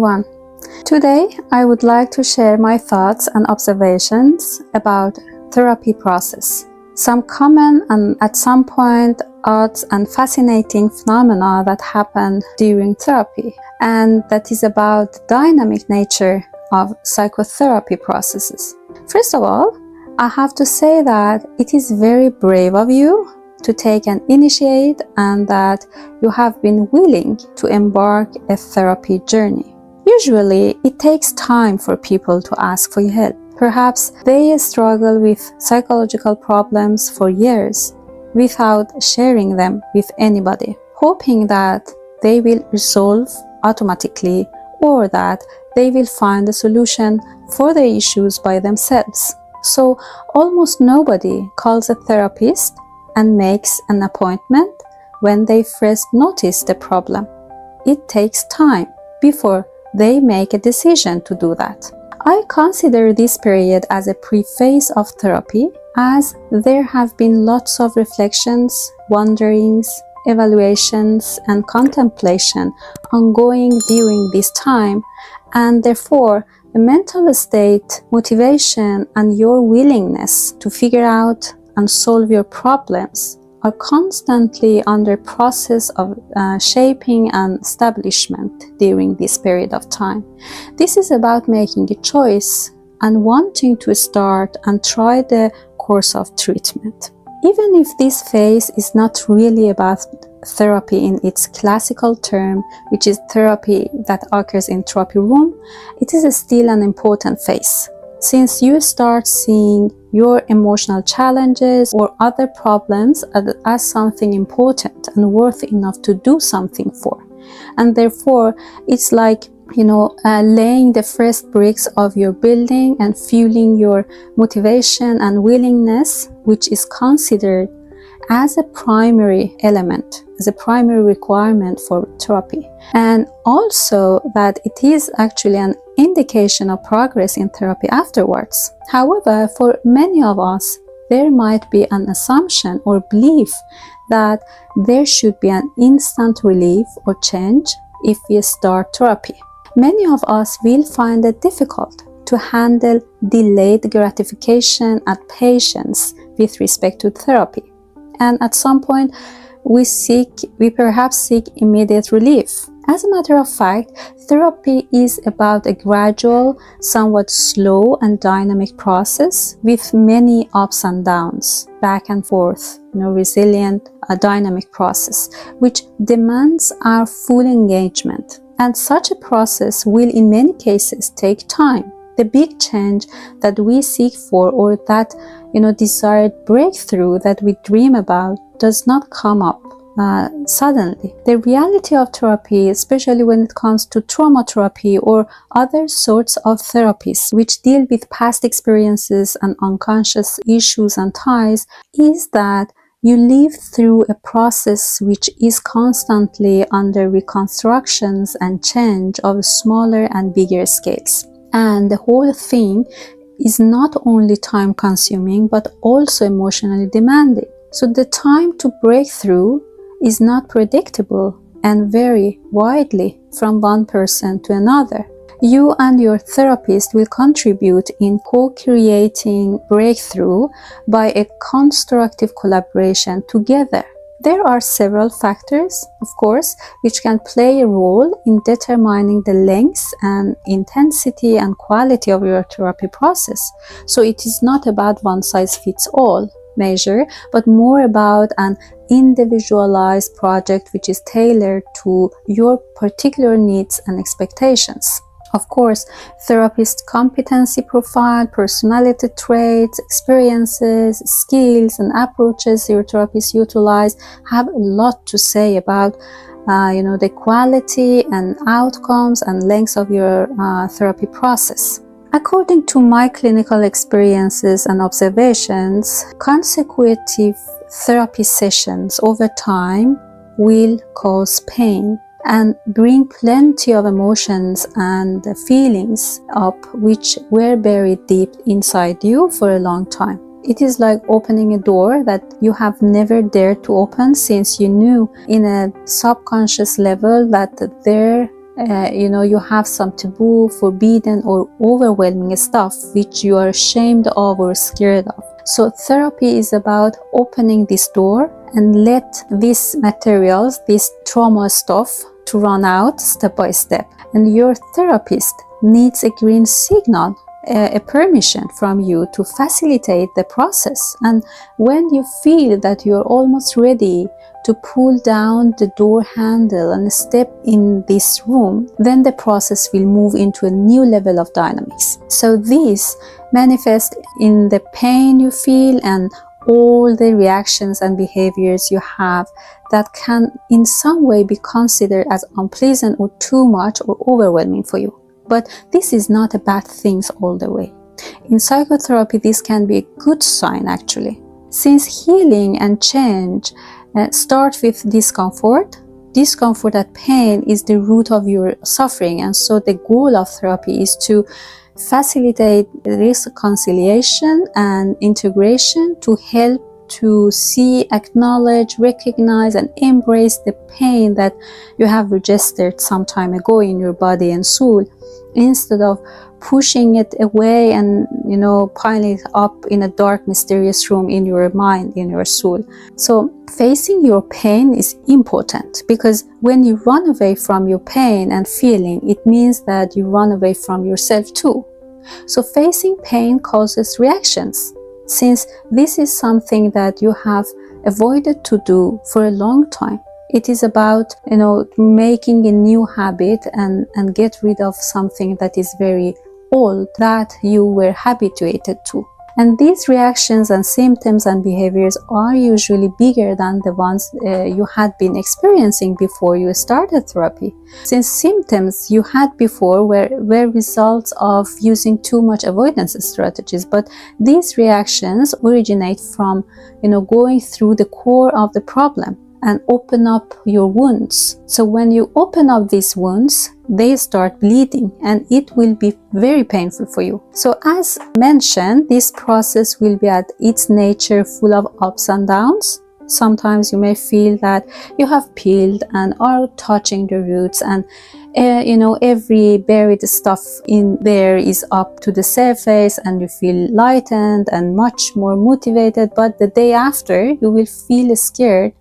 everyone. Today, I would like to share my thoughts and observations about therapy process. Some common and at some point odd and fascinating phenomena that happen during therapy, and that is about the dynamic nature of psychotherapy processes. First of all, I have to say that it is very brave of you to take an initiate and that you have been willing to embark a therapy journey. Usually, it takes time for people to ask for help. Perhaps they struggle with psychological problems for years without sharing them with anybody, hoping that they will resolve automatically or that they will find a solution for their issues by themselves. So almost nobody calls a therapist and makes an appointment when they first notice the problem. It takes time before they make a decision to do that. I consider this period as a preface of therapy, as there have been lots of reflections, wonderings, evaluations, and contemplation ongoing during this time, and therefore the mental state, motivation, and your willingness to figure out and solve your problems are constantly under process of shaping and establishment during this period of time. This is about making a choice and wanting to start and try the course of treatment. Even if this phase is not really about therapy in its classical term, which is therapy that occurs in therapy room, it is still an important phase. Since you start seeing your emotional challenges or other problems as something important and worth enough to do something for. And therefore, it's like, laying the first bricks of your building and fueling your motivation and willingness, which is considered as a primary element, as a primary requirement for therapy. And also that it is actually an indication of progress in therapy afterwards. However, for many of us, there might be an assumption or belief that there should be an instant relief or change if we start therapy. Many of us will find it difficult to handle delayed gratification and patience with respect to therapy. And at some point, we perhaps seek immediate relief. As a matter of fact, therapy is about a gradual, somewhat slow and dynamic process with many ups and downs, back and forth, resilient, dynamic process, which demands our full engagement. And such a process will in many cases take time. The big change that we seek for, or that desired breakthrough that we dream about, does not come up suddenly. The reality of therapy, especially when it comes to trauma therapy or other sorts of therapies which deal with past experiences and unconscious issues and ties, is that you live through a process which is constantly under reconstructions and change of smaller and bigger scales. And the whole thing is not only time consuming but also emotionally demanding. So the time to break through is not predictable and vary widely from one person to another. You and your therapist will contribute in co-creating breakthrough by a constructive collaboration together. There are several factors, of course, which can play a role in determining the length and intensity and quality of your therapy process. So it is not about one-size-fits-all measure, but more about an individualized project which is tailored to your particular needs and expectations. Of course, therapist competency profile, personality traits, experiences, skills, and approaches your therapists utilize have a lot to say about the quality and outcomes and lengths of your therapy process. According to my clinical experiences and observations, consecutive therapy sessions over time will cause pain and bring plenty of emotions and feelings up which were buried deep inside you for a long time. It is like opening a door that you have never dared to open, since you knew in a subconscious level that there you have some taboo, forbidden or overwhelming stuff which you are ashamed of or scared of. So therapy is about opening this door and let these materials, this trauma stuff, to run out step by step. And your therapist needs a green signal, a permission from you to facilitate the process. And when you feel that you're almost ready to pull down the door handle and step in this room, then the process will move into a new level of dynamics. So this manifests in the pain you feel and all the reactions and behaviors you have that can in some way be considered as unpleasant or too much or overwhelming for you. But this is not a bad thing all the way. In psychotherapy, this can be a good sign actually. Since healing and change start with discomfort and pain is the root of your suffering, and so the goal of therapy is to facilitate reconciliation and integration to help to see, acknowledge, recognize, and embrace the pain that you have registered some time ago in your body and soul, instead of pushing it away and piling it up in a dark, mysterious room in your mind, in your soul. So facing your pain is important, because when you run away from your pain and feeling, it means that you run away from yourself too. So facing pain causes reactions. Since this is something that you have avoided to do for a long time, it is about making a new habit and get rid of something that is very old that you were habituated to. And these reactions and symptoms and behaviors are usually bigger than the ones you had been experiencing before you started therapy. Since symptoms you had before were results of using too much avoidance strategies, but these reactions originate from going through the core of the problem and open up your wounds. So when you open up these wounds, they start bleeding and it will be very painful for you. So as mentioned, this process will be at its nature full of ups and downs. Sometimes you may feel that you have peeled and are touching the roots, and every buried stuff in there is up to the surface and you feel lightened and much more motivated. But the day after, you will feel scared,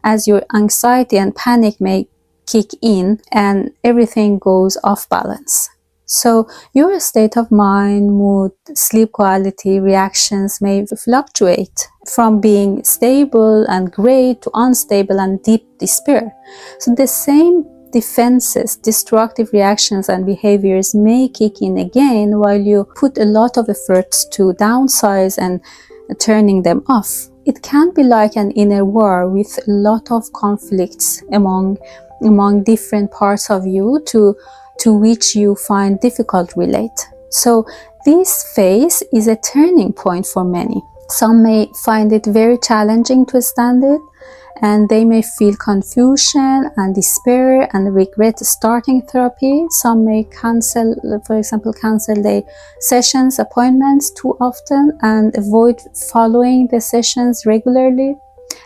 as your anxiety and panic may kick in and everything goes off balance. So your state of mind, mood, sleep quality, reactions may fluctuate from being stable and great to unstable and deep despair. So the same defenses, destructive reactions and behaviors may kick in again while you put a lot of efforts to downsize and turning them off. It can be like an inner war with a lot of conflicts among different parts of you to which you find difficult to relate. So this phase is a turning point for many. Some may find it very challenging to stand it, and they may feel confusion and despair and regret starting therapy. Some may cancel their sessions, appointments too often and avoid following the sessions regularly.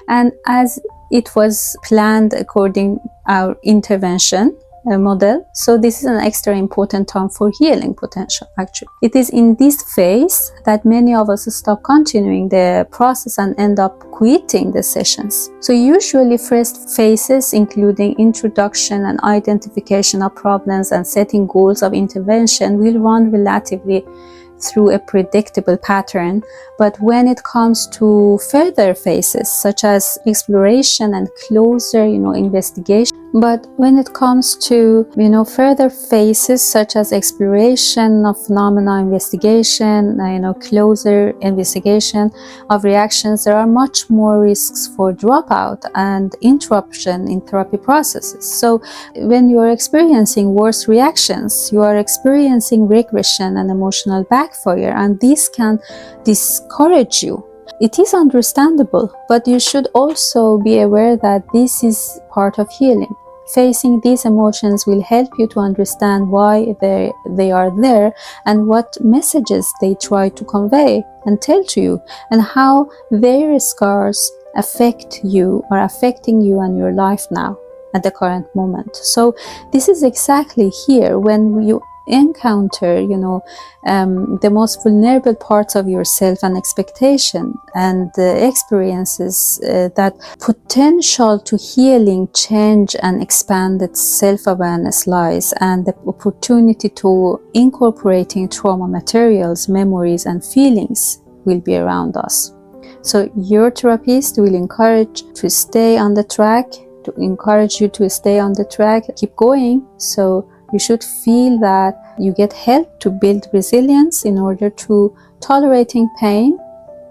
And as it was planned according our intervention model, so this is an extra important time for healing potential actually. It is in this phase that many of us stop continuing the process and end up quitting the sessions. So usually first phases, including introduction and identification of problems and setting goals of intervention, will run relatively through a predictable pattern. But when it comes to further phases such as exploration and closer investigation, but when it comes to further phases such as exploration of phenomena, investigation, closer investigation of reactions, there are much more risks for dropout and interruption in therapy processes. So when you are experiencing worse reactions, you are experiencing regression and emotional backfire, and this can discourage you. It is understandable, but you should also be aware that this is part of healing. Facing these emotions will help you to understand why they are there and what messages they try to convey and tell to you, and how their scars affect you or affecting you and your life now. at the current moment. So this is exactly here when you encounter, the most vulnerable parts of yourself and expectation and the experiences, that potential to healing, change, and expanded self-awareness lies, and the opportunity to incorporating trauma materials, memories, and feelings will be around us. So your therapist will encourage you to stay on the track, keep going. So you should feel that you get help to build resilience in order to tolerating pain,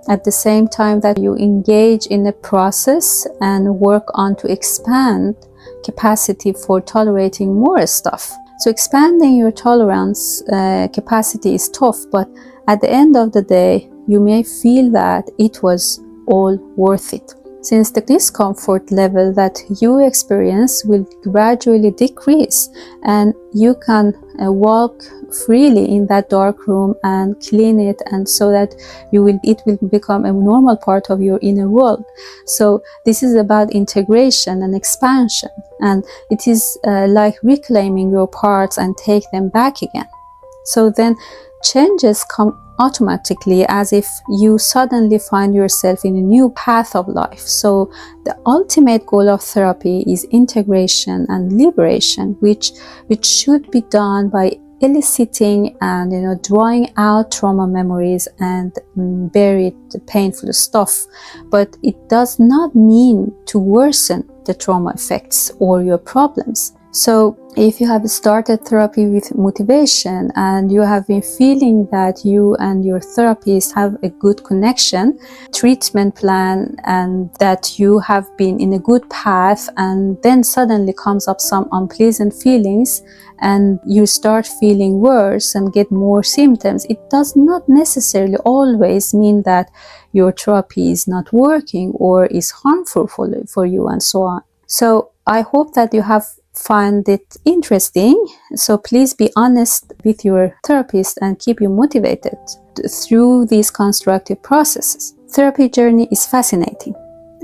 at the same time that you engage in a process and work on to expand capacity for tolerating more stuff. So expanding your tolerance capacity is tough, but at the end of the day, you may feel that it was all worth it, since the discomfort level that you experience will gradually decrease, and you can walk freely in that dark room and clean it, and so that it will become a normal part of your inner world. So this is about integration and expansion, and it is like reclaiming your parts and take them back again. So then changes come automatically, as if you suddenly find yourself in a new path of life. So the ultimate goal of therapy is integration and liberation, which should be done by eliciting and drawing out trauma memories and buried painful stuff. But it does not mean to worsen the trauma effects or your problems. So if you have started therapy with motivation and you have been feeling that you and your therapist have a good connection, treatment plan, and that you have been in a good path, and then suddenly comes up some unpleasant feelings and you start feeling worse and get more symptoms, it does not necessarily always mean that your therapy is not working or is harmful for you, and so on. So I hope that you have find it interesting. So please be honest with your therapist and keep you motivated through these constructive processes. Therapy journey is fascinating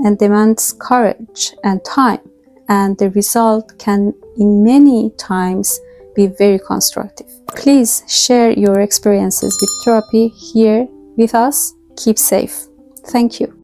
and demands courage and time, and the result can in many times be very constructive. Please share your experiences with therapy here with us. Keep safe. Thank you.